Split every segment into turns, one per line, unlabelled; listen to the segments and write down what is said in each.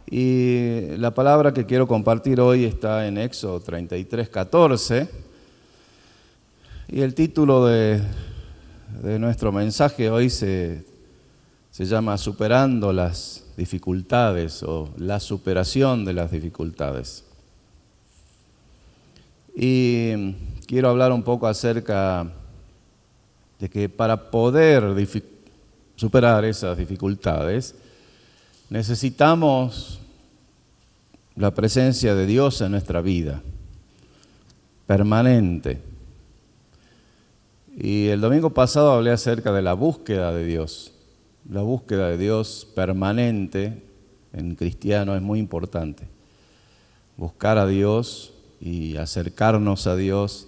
Y la palabra que quiero compartir hoy está en Éxodo 33:14. Y el título de nuestro mensaje hoy se llama Superando las dificultades o la superación de las dificultades. Y quiero hablar un poco acerca de que para poder superar esas dificultades necesitamos la presencia de Dios en nuestra vida, permanente. Y el domingo pasado hablé acerca de la búsqueda de Dios. La búsqueda de Dios permanente en cristiano es muy importante. Buscar a Dios y acercarnos a Dios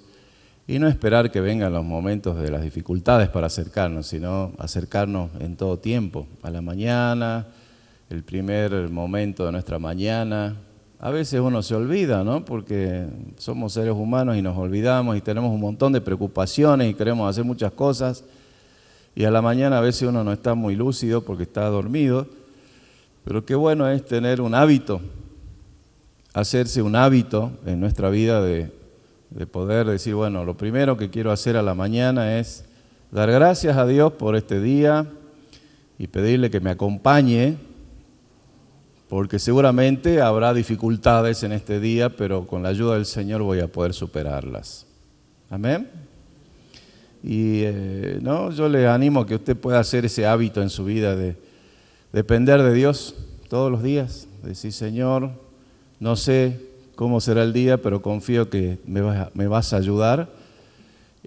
y no esperar que vengan los momentos de las dificultades para acercarnos, sino acercarnos en todo tiempo, a la mañana, el primer momento de nuestra mañana. A veces uno se olvida, ¿no? Porque somos seres humanos y nos olvidamos y tenemos un montón de preocupaciones y queremos hacer muchas cosas. Y a la mañana a veces uno no está muy lúcido porque está dormido. Pero qué bueno es tener un hábito, hacerse un hábito en nuestra vida de poder decir, bueno, lo primero que quiero hacer a la mañana es dar gracias a Dios por este día y pedirle que me acompañe, porque seguramente habrá dificultades en este día, pero con la ayuda del Señor voy a poder superarlas. Amén. Y yo le animo a que usted pueda hacer ese hábito en su vida de depender de Dios todos los días. Decir, Señor, no sé cómo será el día, pero confío que me vas a ayudar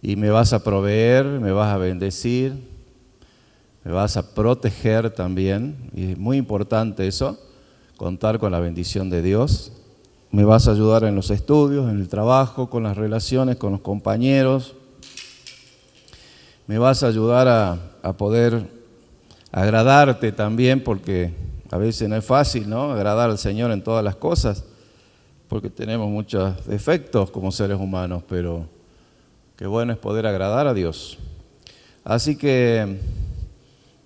y me vas a proveer, me vas a bendecir, me vas a proteger también. Y es muy importante eso, contar con la bendición de Dios. Me vas a ayudar en los estudios, en el trabajo, con las relaciones, con los compañeros. Me vas a ayudar a poder agradarte también, porque a veces no es fácil, ¿no? Agradar al Señor en todas las cosas, porque tenemos muchos defectos como seres humanos, pero qué bueno es poder agradar a Dios. Así que,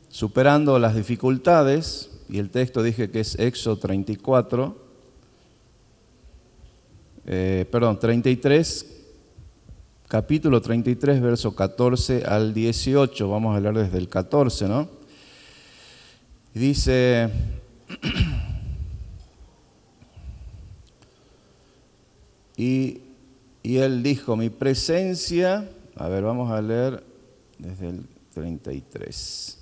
superando las dificultades, y el texto dije que es Éxodo 33, capítulo 33, verso 14 al 18, vamos a hablar desde el 14, ¿no? Y dice, y él dijo, mi presencia, a ver, vamos a leer desde el 33.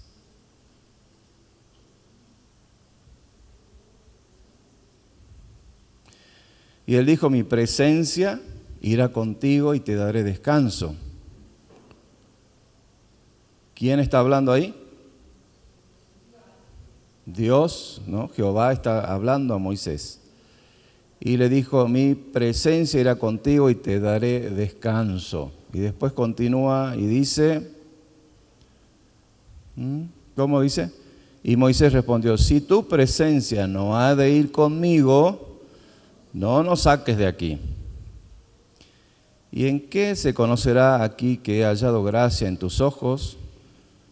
Y él dijo, mi presencia irá contigo y te daré descanso. ¿Quién está hablando ahí? Dios, ¿no? Jehová está hablando a Moisés. Y le dijo, mi presencia irá contigo y te daré descanso. Y después continúa y dice, ¿cómo dice? Y Moisés respondió, si tu presencia no ha de ir conmigo, no nos saques de aquí. ¿Y en qué se conocerá aquí que he hallado gracia en tus ojos,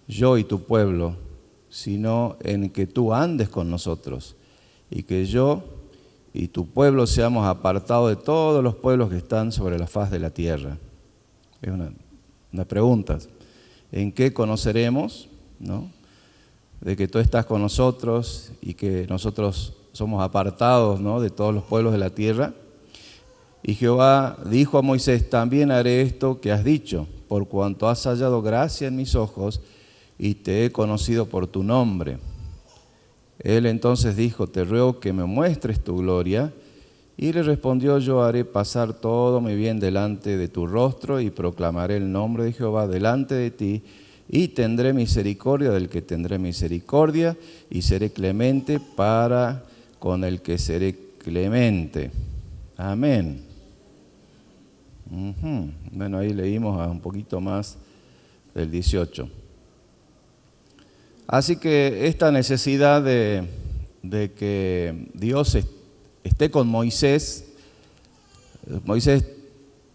yo y tu pueblo, sino en que tú andes con nosotros, y que yo y tu pueblo seamos apartados de todos los pueblos que están sobre la faz de la tierra? Es una pregunta. ¿En qué conoceremos, no? De que tú estás con nosotros y que nosotros somos apartados, ¿no?, de todos los pueblos de la tierra. Y Jehová dijo a Moisés, también haré esto que has dicho, por cuanto has hallado gracia en mis ojos y te he conocido por tu nombre. Él entonces dijo, te ruego que me muestres tu gloria. Y le respondió, yo haré pasar todo mi bien delante de tu rostro y proclamaré el nombre de Jehová delante de ti y tendré misericordia del que tendré misericordia y seré clemente para con el que seré clemente. Amén. Bueno, ahí leímos un poquito más del 18. Así que esta necesidad de que Dios esté con Moisés, Moisés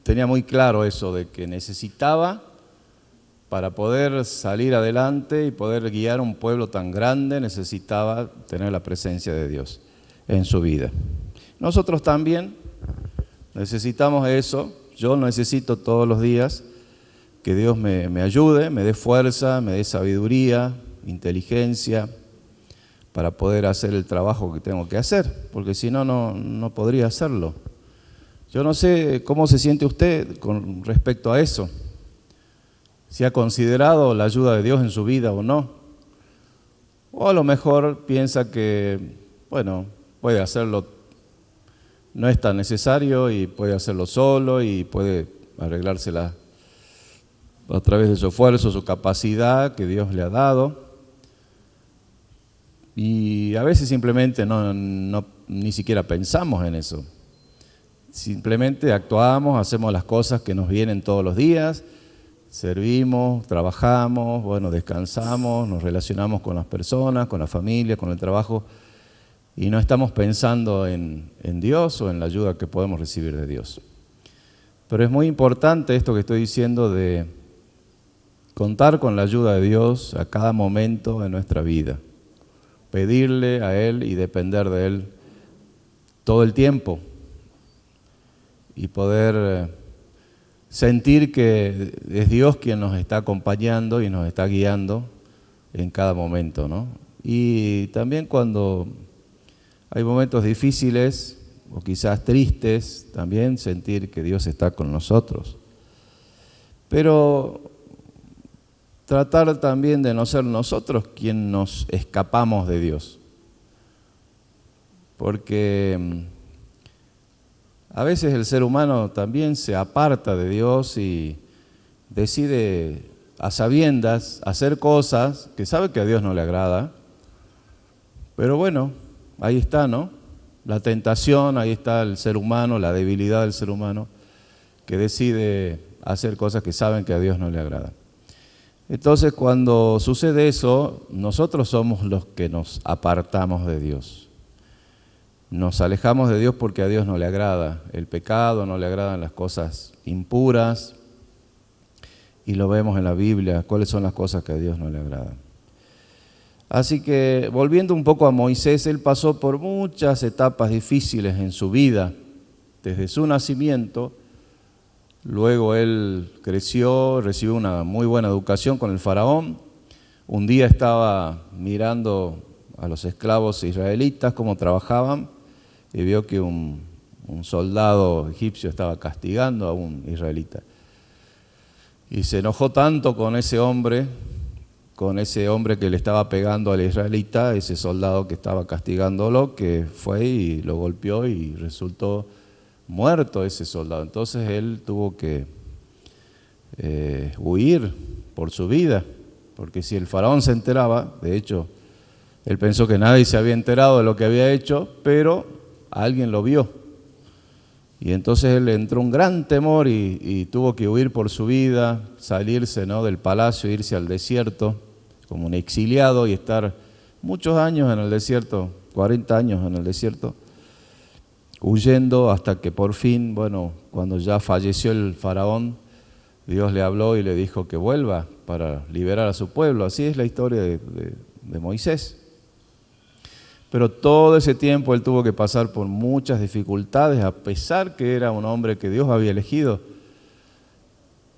tenía muy claro eso, de que necesitaba, para poder salir adelante y poder guiar un pueblo tan grande, necesitaba tener la presencia de Dios. en su vida. Nosotros también necesitamos eso. Yo necesito todos los días que Dios me ayude, me dé fuerza, me dé sabiduría, inteligencia, para poder hacer el trabajo que tengo que hacer, porque si no, no podría hacerlo. Yo no sé cómo se siente usted con respecto a eso, si ha considerado la ayuda de Dios en su vida o no, o a lo mejor piensa que, bueno, puede hacerlo, no es tan necesario y puede hacerlo solo y puede arreglársela a través de su esfuerzo, su capacidad que Dios le ha dado. Y a veces simplemente ni siquiera pensamos en eso. Simplemente actuamos, hacemos las cosas que nos vienen todos los días, servimos, trabajamos, bueno, descansamos, nos relacionamos con las personas, con la familia, con el trabajo, y no estamos pensando en Dios o en la ayuda que podemos recibir de Dios. Pero es muy importante esto que estoy diciendo de contar con la ayuda de Dios a cada momento de nuestra vida. Pedirle a Él y depender de Él todo el tiempo y poder sentir que es Dios quien nos está acompañando y nos está guiando en cada momento, ¿no? Y también cuando hay momentos difíciles o quizás tristes, también sentir que Dios está con nosotros. Pero tratar también de no ser nosotros quien nos escapamos de Dios. Porque a veces el ser humano también se aparta de Dios y decide a sabiendas hacer cosas que sabe que a Dios no le agrada. Pero bueno, ahí está, ¿no? La tentación, ahí está el ser humano, la debilidad del ser humano, que decide hacer cosas que saben que a Dios no le agrada. Entonces, cuando sucede eso, nosotros somos los que nos apartamos de Dios. Nos alejamos de Dios porque a Dios no le agrada el pecado, no le agradan las cosas impuras, y lo vemos en la Biblia, cuáles son las cosas que a Dios no le agradan. Así que, volviendo un poco a Moisés, él pasó por muchas etapas difíciles en su vida, desde su nacimiento. Luego él creció, recibió una muy buena educación con el faraón. Un día estaba mirando a los esclavos israelitas cómo trabajaban y vio que un soldado egipcio estaba castigando a un israelita. Y se enojó tanto con ese hombre que le estaba pegando al israelita, ese soldado que estaba castigándolo, que fue y lo golpeó y resultó muerto ese soldado. Entonces él tuvo que huir por su vida, porque si el faraón se enteraba, de hecho, él pensó que nadie se había enterado de lo que había hecho, pero alguien lo vio. Y entonces él entró un gran temor y tuvo que huir por su vida, salirse, ¿no?, del palacio, irse al desierto como un exiliado y estar muchos años en el desierto, 40 años en el desierto, huyendo hasta que por fin, bueno, cuando ya falleció el faraón, Dios le habló y le dijo que vuelva para liberar a su pueblo. Así es la historia de Moisés. Pero todo ese tiempo él tuvo que pasar por muchas dificultades, a pesar que era un hombre que Dios había elegido.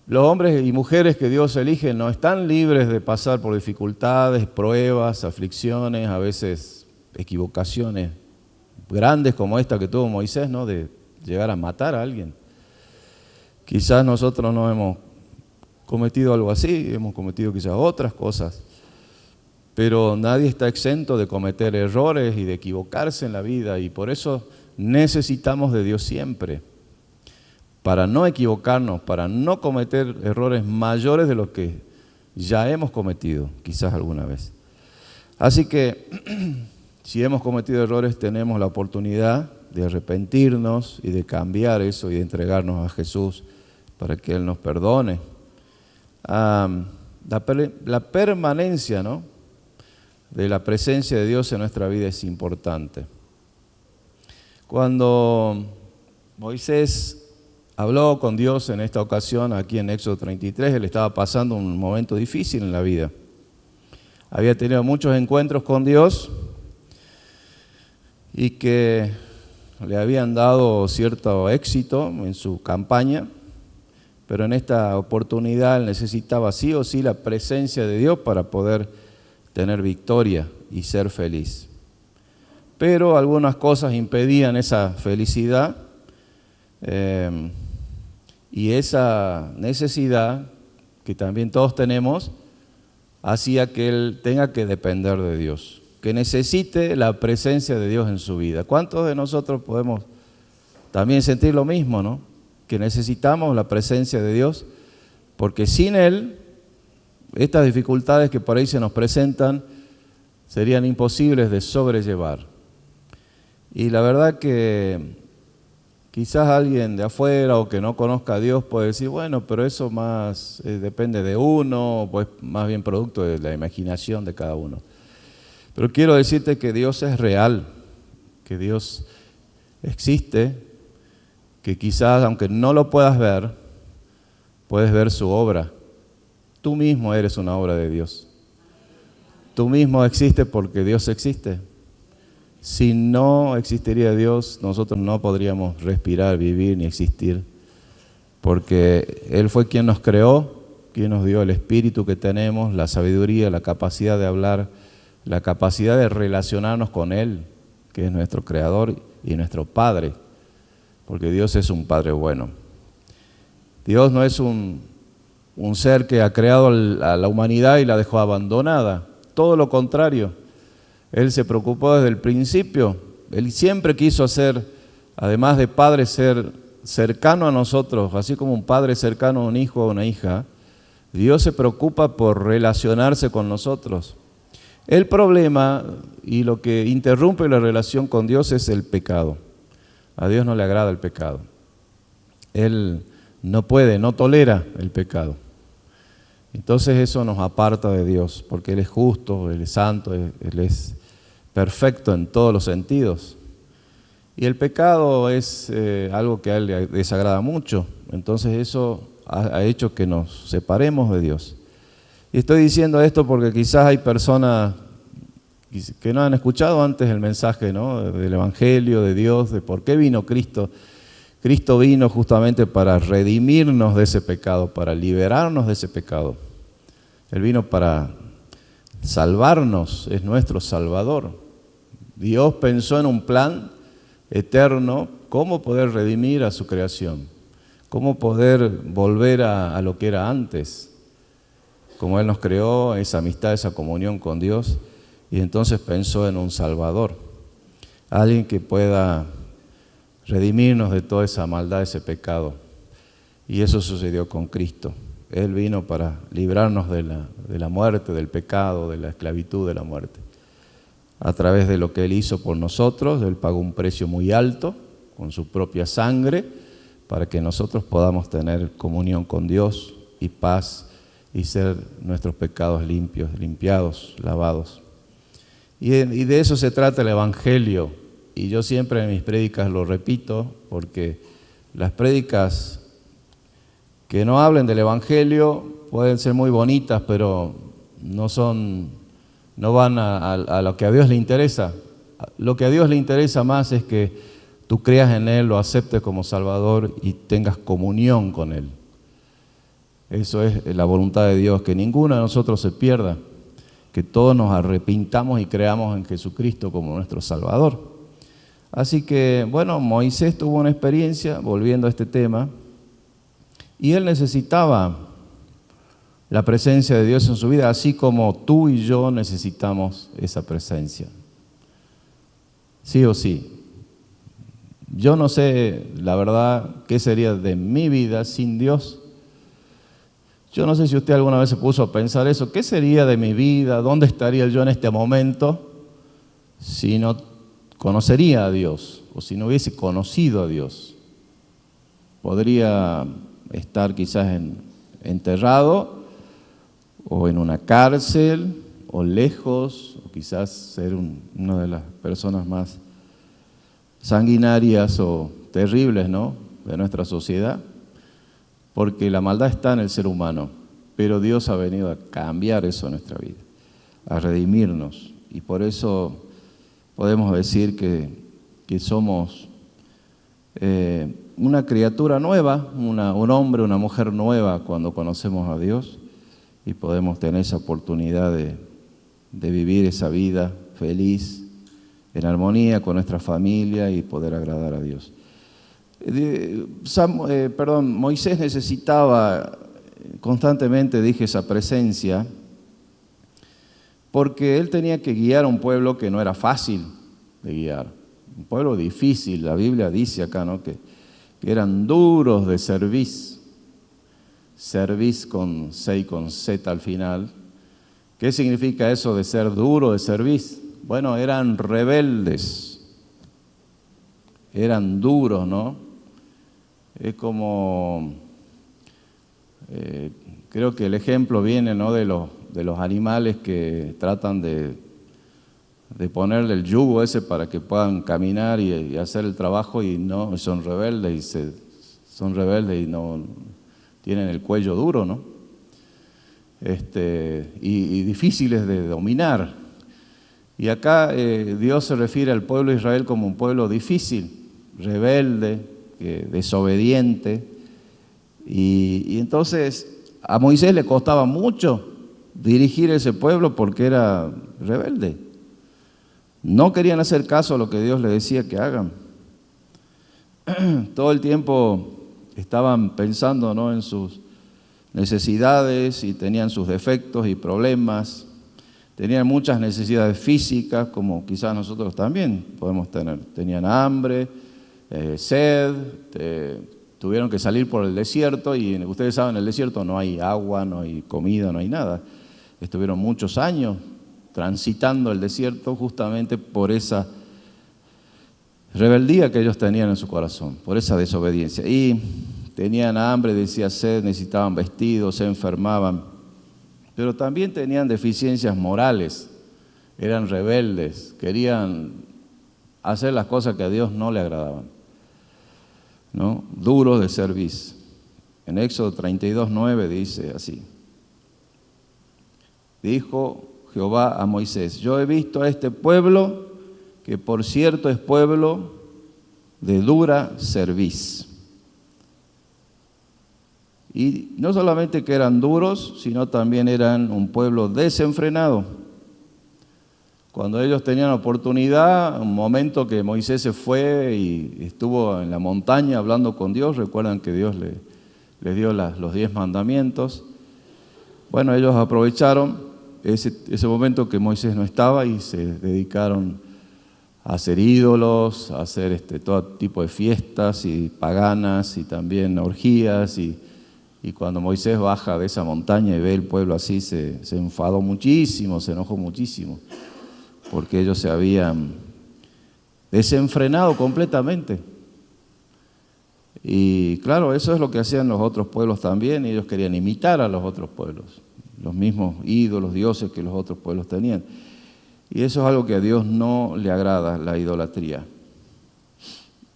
Los hombres y mujeres que Dios elige no están libres de pasar por dificultades, pruebas, aflicciones, a veces equivocaciones grandes como esta que tuvo Moisés, ¿no?, de llegar a matar a alguien. Quizás nosotros no hemos cometido algo así, hemos cometido quizás otras cosas, pero nadie está exento de cometer errores y de equivocarse en la vida, y por eso necesitamos de Dios siempre, para no equivocarnos, para no cometer errores mayores de los que ya hemos cometido, quizás alguna vez. Así que si hemos cometido errores, tenemos la oportunidad de arrepentirnos y de cambiar eso y de entregarnos a Jesús para que Él nos perdone. La permanencia, ¿no?, de la presencia de Dios en nuestra vida es importante. Cuando Moisés habló con Dios en esta ocasión, aquí en Éxodo 33, él estaba pasando un momento difícil en la vida. Había tenido muchos encuentros con Dios y que le habían dado cierto éxito en su campaña, pero en esta oportunidad él necesitaba sí o sí la presencia de Dios para poder tener victoria y ser feliz. Pero algunas cosas impedían esa felicidad y esa necesidad que también todos tenemos hacía que él tenga que depender de Dios, que necesite la presencia de Dios en su vida. ¿Cuántos de nosotros podemos también sentir lo mismo, no? Que necesitamos la presencia de Dios, porque sin Él, estas dificultades que por ahí se nos presentan serían imposibles de sobrellevar. Y la verdad que quizás alguien de afuera o que no conozca a Dios puede decir, bueno, pero eso más depende de uno, pues más bien producto de la imaginación de cada uno. Pero quiero decirte que Dios es real, que Dios existe, que quizás aunque no lo puedas ver, puedes ver su obra. Tú mismo eres una obra de Dios. Tú mismo existes porque Dios existe. Si no existiría Dios, nosotros no podríamos respirar, vivir ni existir, porque Él fue quien nos creó, quien nos dio el espíritu que tenemos, la sabiduría, la capacidad de hablar, la capacidad de relacionarnos con Él, que es nuestro creador y nuestro Padre, porque Dios es un Padre bueno. Dios no es un ser que ha creado a la humanidad y la dejó abandonada, todo lo contrario. Él se preocupó desde el principio. Él siempre quiso ser, además de padre, ser cercano a nosotros, así como un padre cercano a un hijo o una hija. Dios se preocupa por relacionarse con nosotros. El problema y lo que interrumpe la relación con Dios es el pecado. A Dios no le agrada el pecado. Él no puede, no tolera el pecado. Entonces eso nos aparta de Dios, porque Él es justo, Él es santo, Él es perfecto en todos los sentidos. Y el pecado es algo que a Él le desagrada mucho, entonces eso ha hecho que nos separemos de Dios. Y estoy diciendo esto porque quizás hay personas que no han escuchado antes el mensaje, ¿no?, del Evangelio, de Dios, de por qué vino Cristo. Cristo vino justamente para redimirnos de ese pecado, para liberarnos de ese pecado. Él vino para salvarnos, es nuestro Salvador. Dios pensó en un plan eterno, cómo poder redimir a su creación, cómo poder volver a lo que era antes, como Él nos creó, esa amistad, esa comunión con Dios, y entonces pensó en un Salvador, alguien que pueda redimirnos de toda esa maldad, ese pecado. Y eso sucedió con Cristo. Él vino para librarnos de la muerte, del pecado, de la esclavitud de la muerte. A través de lo que Él hizo por nosotros, Él pagó un precio muy alto con su propia sangre para que nosotros podamos tener comunión con Dios y paz y ser nuestros pecados limpios, limpiados, lavados. Y de eso se trata el Evangelio. Y yo siempre en mis prédicas lo repito, porque las prédicas que no hablen del Evangelio pueden ser muy bonitas, pero no van a lo que a Dios le interesa. Lo que a Dios le interesa más es que tú creas en Él, lo aceptes como Salvador y tengas comunión con Él. Eso es la voluntad de Dios, que ninguno de nosotros se pierda, que todos nos arrepintamos y creamos en Jesucristo como nuestro Salvador. Así que, bueno, Moisés tuvo una experiencia, volviendo a este tema, y él necesitaba la presencia de Dios en su vida, así como tú y yo necesitamos esa presencia. Sí o sí. Yo no sé, la verdad, qué sería de mi vida sin Dios. Yo no sé si usted alguna vez se puso a pensar eso. ¿Qué sería de mi vida? ¿Dónde estaría yo en este momento si no conocería a Dios o si no hubiese conocido a Dios? Podría estar quizás enterrado o en una cárcel o lejos, o quizás ser una de las personas más sanguinarias o terribles, ¿no?, de nuestra sociedad, porque la maldad está en el ser humano, pero Dios ha venido a cambiar eso en nuestra vida, a redimirnos, y por eso podemos decir que que somos una criatura nueva, un hombre, una mujer nueva cuando conocemos a Dios y podemos tener esa oportunidad de vivir esa vida feliz, en armonía con nuestra familia y poder agradar a Dios. Moisés necesitaba constantemente, dije, esa presencia, porque él tenía que guiar a un pueblo que no era fácil de guiar, un pueblo difícil. La Biblia dice acá, ¿no?, que eran duros de cerviz con C y con Z al final. ¿Qué significa eso de ser duro de cerviz? Bueno, eran rebeldes, eran duros, ¿no? Es como, creo que el ejemplo viene, ¿no?, de los animales que tratan de ponerle el yugo ese para que puedan caminar y hacer el trabajo, y no, son rebeldes y no tienen el cuello duro, ¿no? Y difíciles de dominar. Y acá Dios se refiere al pueblo de Israel como un pueblo difícil, rebelde, desobediente. Y entonces a Moisés le costaba mucho dirigir ese pueblo porque era rebelde. No querían hacer caso a lo que Dios les decía que hagan. Todo el tiempo estaban pensando, ¿no?, en sus necesidades, y tenían sus defectos y problemas. Tenían muchas necesidades físicas, como quizás nosotros también podemos tener. Tenían hambre, sed, tuvieron que salir por el desierto, y ustedes saben, en el desierto no hay agua, no hay comida, no hay nada. Estuvieron muchos años transitando el desierto justamente por esa rebeldía que ellos tenían en su corazón, por esa desobediencia. Y tenían hambre, decía sed, necesitaban vestidos, se enfermaban, pero también tenían deficiencias morales, eran rebeldes, querían hacer las cosas que a Dios no le agradaban, ¿no? Duros de cerviz. En Éxodo 32:9 dice así: dijo Jehová a Moisés: yo he visto a este pueblo, que por cierto es pueblo de dura cerviz. Y no solamente que eran duros, sino también eran un pueblo desenfrenado. Cuando ellos tenían oportunidad, un momento que Moisés se fue y estuvo en la montaña hablando con Dios, recuerdan que Dios les dio los 10 mandamientos. Bueno, ellos aprovecharon ese momento que Moisés no estaba y se dedicaron a hacer ídolos, a hacer todo tipo de fiestas y paganas y también orgías. Y cuando Moisés baja de esa montaña y ve el pueblo así, se enfadó muchísimo, se enojó muchísimo, porque ellos se habían desenfrenado completamente. Y claro, eso es lo que hacían los otros pueblos también. Ellos querían imitar a los otros pueblos, los mismos ídolos, dioses que los otros pueblos tenían. Y eso es algo que a Dios no le agrada, la idolatría.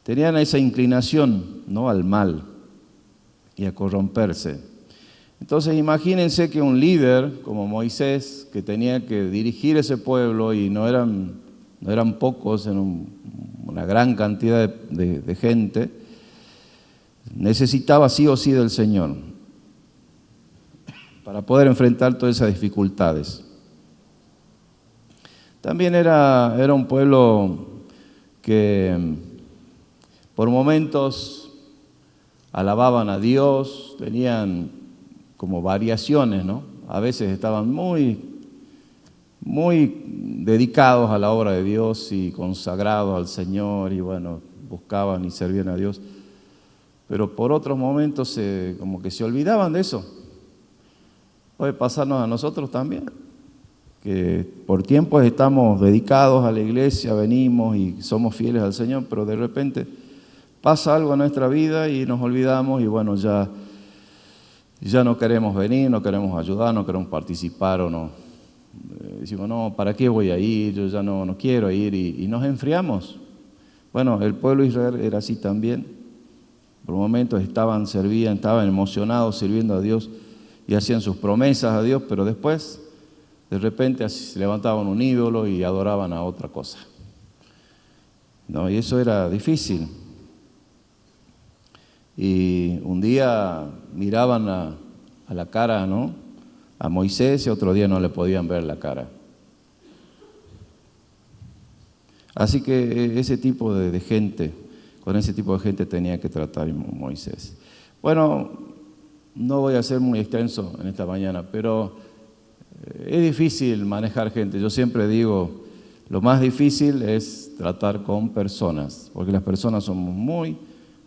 Tenían esa inclinación, ¿no?, al mal y a corromperse. Entonces imagínense que un líder como Moisés, que tenía que dirigir ese pueblo, y no eran pocos, eran una gran cantidad de gente, necesitaba sí o sí del Señor para poder enfrentar todas esas dificultades. También era un pueblo que por momentos alababan a Dios, tenían como variaciones, ¿no? A veces estaban muy dedicados a la obra de Dios y consagrados al Señor, y bueno, buscaban y servían a Dios. Pero por otros momentos como que se olvidaban de eso. Puede pasarnos a nosotros también, que por tiempos estamos dedicados a la iglesia, venimos y somos fieles al Señor, pero de repente pasa algo en nuestra vida y nos olvidamos, y bueno, ya no queremos venir, no queremos ayudar, no queremos participar, o no. Decimos, no, ¿para qué voy a ir? Yo ya no quiero ir, y nos enfriamos. Bueno, el pueblo de Israel era así también. Por momentos estaban emocionados sirviendo a Dios y hacían sus promesas a Dios, pero después, de repente, se levantaban un ídolo y adoraban a otra cosa. ¿no? Y eso era difícil. Y un día miraban a la cara, ¿no?, a Moisés, y otro día no le podían ver la cara. Así que ese tipo de gente, con ese tipo de gente tenía que tratar Moisés. Bueno, no voy a ser muy extenso en esta mañana, pero es difícil manejar gente. Yo siempre digo, lo más difícil es tratar con personas, porque las personas somos muy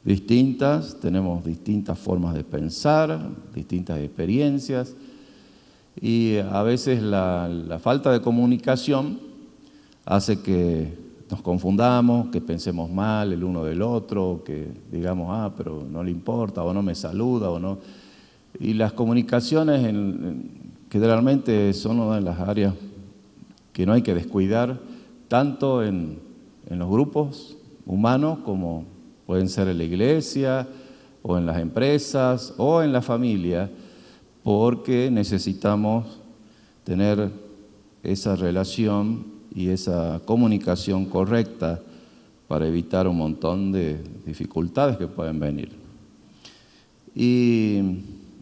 distintas, tenemos distintas formas de pensar, distintas experiencias, y a veces la falta de comunicación hace que nos confundamos, que pensemos mal el uno del otro, que digamos, pero no le importa, o no me saluda, o no. Y las comunicaciones generalmente son una de las áreas que no hay que descuidar, tanto en los grupos humanos como pueden ser en la iglesia, o en las empresas, o en la familia, porque necesitamos tener esa relación y esa comunicación correcta para evitar un montón de dificultades que pueden venir. Y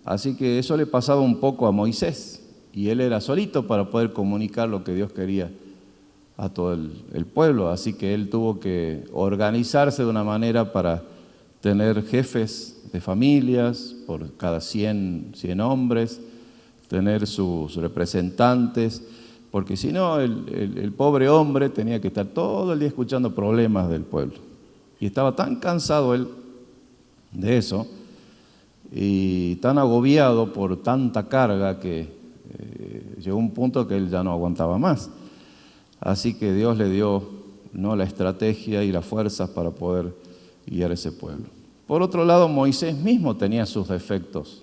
así que eso le pasaba un poco a Moisés, y él era solito para poder comunicar lo que Dios quería a todo el pueblo, así que él tuvo que organizarse de una manera para tener jefes de familias por cada 100 hombres, tener sus representantes, porque si no el pobre hombre tenía que estar todo el día escuchando problemas del pueblo, y estaba tan cansado él de eso, y tan agobiado por tanta carga que llegó un punto que él ya no aguantaba más. Así que Dios le dio, ¿no?, la estrategia y las fuerzas para poder guiar ese pueblo. Por otro lado, Moisés mismo tenía sus defectos.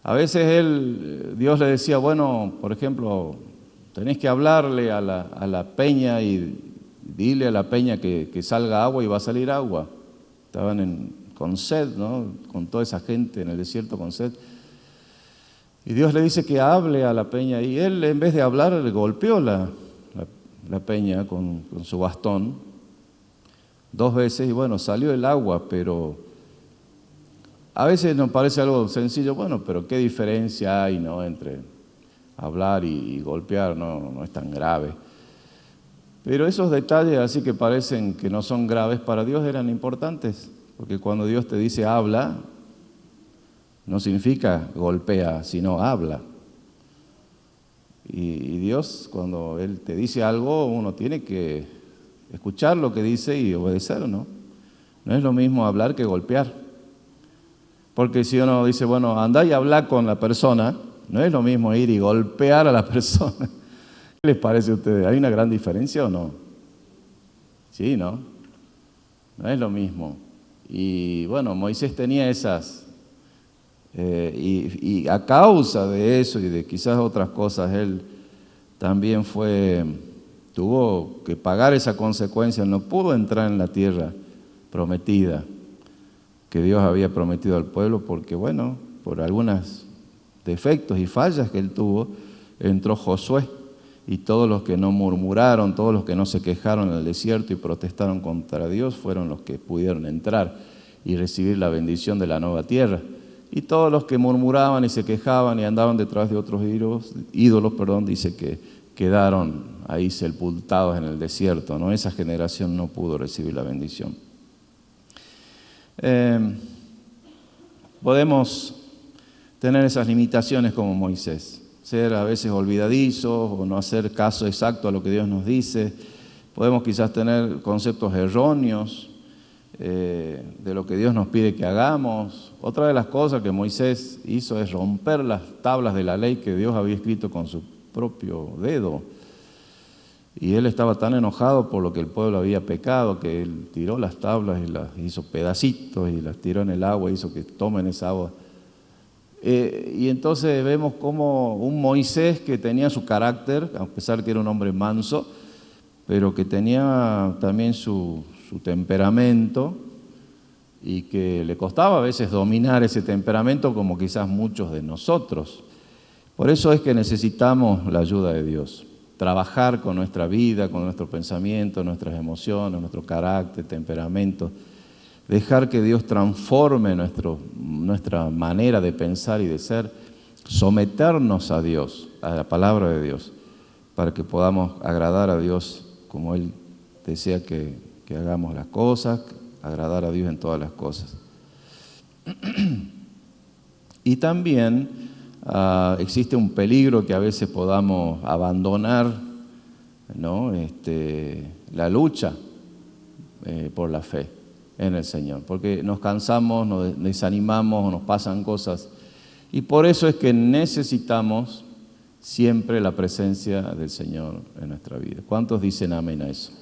A veces Dios le decía, bueno, por ejemplo, tenés que hablarle a la peña y dile a la peña que salga agua, y va a salir agua. Estaban con sed, ¿no?, con toda esa gente en el desierto con sed. Y Dios le dice que hable a la peña, y él, en vez de hablar, le golpeó la peña con su bastón 2 veces, y bueno, salió el agua. Pero a veces nos parece algo sencillo, bueno, pero qué diferencia hay, ¿no?, entre hablar y golpear, no es tan grave. Pero esos detalles así que parecen que no son graves, para Dios eran importantes, porque cuando Dios te dice habla, no significa golpea, sino habla. Y Dios, cuando Él te dice algo, uno tiene que escuchar lo que dice y obedecer, ¿no? No es lo mismo hablar que golpear. Porque si uno dice, bueno, andá y habla con la persona, no es lo mismo ir y golpear a la persona. ¿Qué les parece a ustedes? ¿Hay una gran diferencia o no? Sí, ¿no? No es lo mismo. Y bueno, Moisés tenía esas... y a causa de eso y de quizás otras cosas, él también tuvo que pagar esa consecuencia. No pudo entrar en la tierra prometida que Dios había prometido al pueblo, porque bueno, por algunos defectos y fallas que él tuvo, entró Josué, y todos los que no murmuraron, todos los que no se quejaron en el desierto y protestaron contra Dios, fueron los que pudieron entrar y recibir la bendición de la nueva tierra. Y todos los que murmuraban y se quejaban y andaban detrás de otros ídolos, dice que quedaron ahí sepultados en el desierto, ¿no? Esa generación no pudo recibir la bendición. Podemos tener esas limitaciones como Moisés, ser a veces olvidadizos o no hacer caso exacto a lo que Dios nos dice. Podemos quizás tener conceptos erróneos de lo que Dios nos pide que hagamos. Otra de las cosas que Moisés hizo es romper las tablas de la ley que Dios había escrito con su propio dedo. Y él estaba tan enojado por lo que el pueblo había pecado, que él tiró las tablas y las hizo pedacitos y las tiró en el agua, hizo que tomen esa agua. Y entonces vemos como un Moisés que tenía su carácter, a pesar que era un hombre manso, pero que tenía también su temperamento, y que le costaba a veces dominar ese temperamento, como quizás muchos de nosotros. Por eso es que necesitamos la ayuda de Dios. trabajar con nuestra vida, con nuestro pensamiento, nuestras emociones, nuestro carácter, temperamento. Dejar que Dios transforme nuestra manera de pensar y de ser. Someternos a Dios, a la palabra de Dios, para que podamos agradar a Dios como Él desea que hagamos las cosas, agradar a Dios en todas las cosas. Y también existe un peligro que a veces podamos abandonar, ¿no? La lucha por la fe en el Señor, porque nos cansamos, nos desanimamos, nos pasan cosas, y por eso es que necesitamos siempre la presencia del Señor en nuestra vida. ¿Cuántos dicen amén a eso?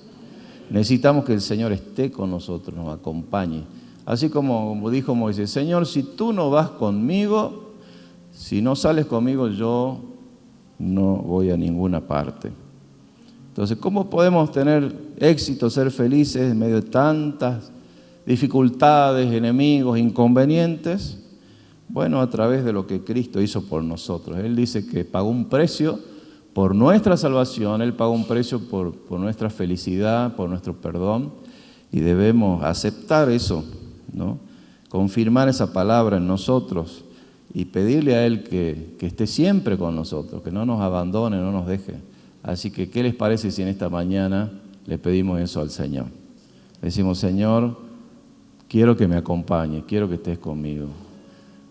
Necesitamos que el Señor esté con nosotros, nos acompañe. Así como dijo Moisés: Señor, si tú no vas conmigo, si no sales conmigo, yo no voy a ninguna parte. Entonces, ¿cómo podemos tener éxito, ser felices en medio de tantas dificultades, enemigos, inconvenientes? Bueno, a través de lo que Cristo hizo por nosotros. Él dice que pagó un precio por nuestra salvación, Él pagó un precio por nuestra felicidad, por nuestro perdón, y debemos aceptar eso, ¿no? Confirmar esa palabra en nosotros y pedirle a Él que esté siempre con nosotros, que no nos abandone, no nos deje. Así que, ¿qué les parece si en esta mañana le pedimos eso al Señor? Le decimos: Señor, quiero que me acompañes, quiero que estés conmigo.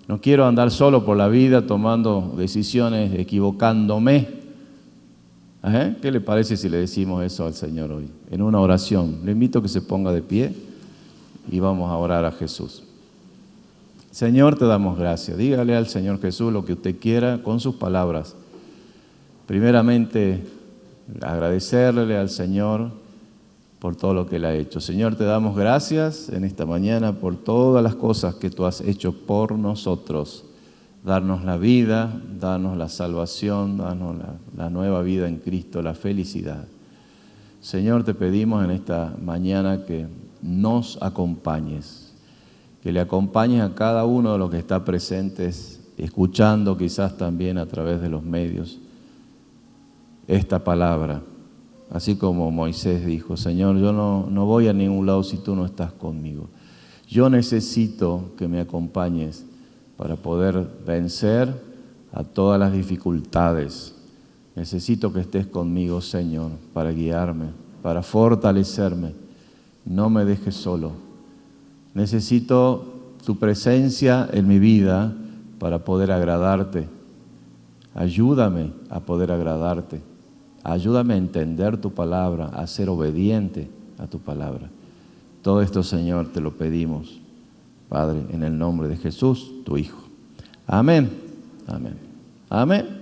No quiero andar solo por la vida tomando decisiones, equivocándome. ¿Qué le parece si le decimos eso al Señor hoy? En una oración. Le invito a que se ponga de pie y vamos a orar a Jesús. Señor, te damos gracias. Dígale al Señor Jesús lo que usted quiera con sus palabras. Primeramente, agradecerle al Señor por todo lo que Él ha hecho. Señor, te damos gracias en esta mañana por todas las cosas que tú has hecho por nosotros. Darnos la vida, darnos la salvación, darnos la nueva vida en Cristo, la felicidad. Señor, te pedimos en esta mañana que nos acompañes, que le acompañes a cada uno de los que está presentes, escuchando quizás también a través de los medios esta palabra. Así como Moisés dijo: Señor, yo no voy a ningún lado si tú no estás conmigo. Yo necesito que me acompañes para poder vencer a todas las dificultades. Necesito que estés conmigo, Señor, para guiarme, para fortalecerme. No me dejes solo. Necesito tu presencia en mi vida para poder agradarte. Ayúdame a poder agradarte. Ayúdame a entender tu palabra, a ser obediente a tu palabra. Todo esto, Señor, te lo pedimos, Padre, en el nombre de Jesús, tu Hijo. Amén. Amén. Amén.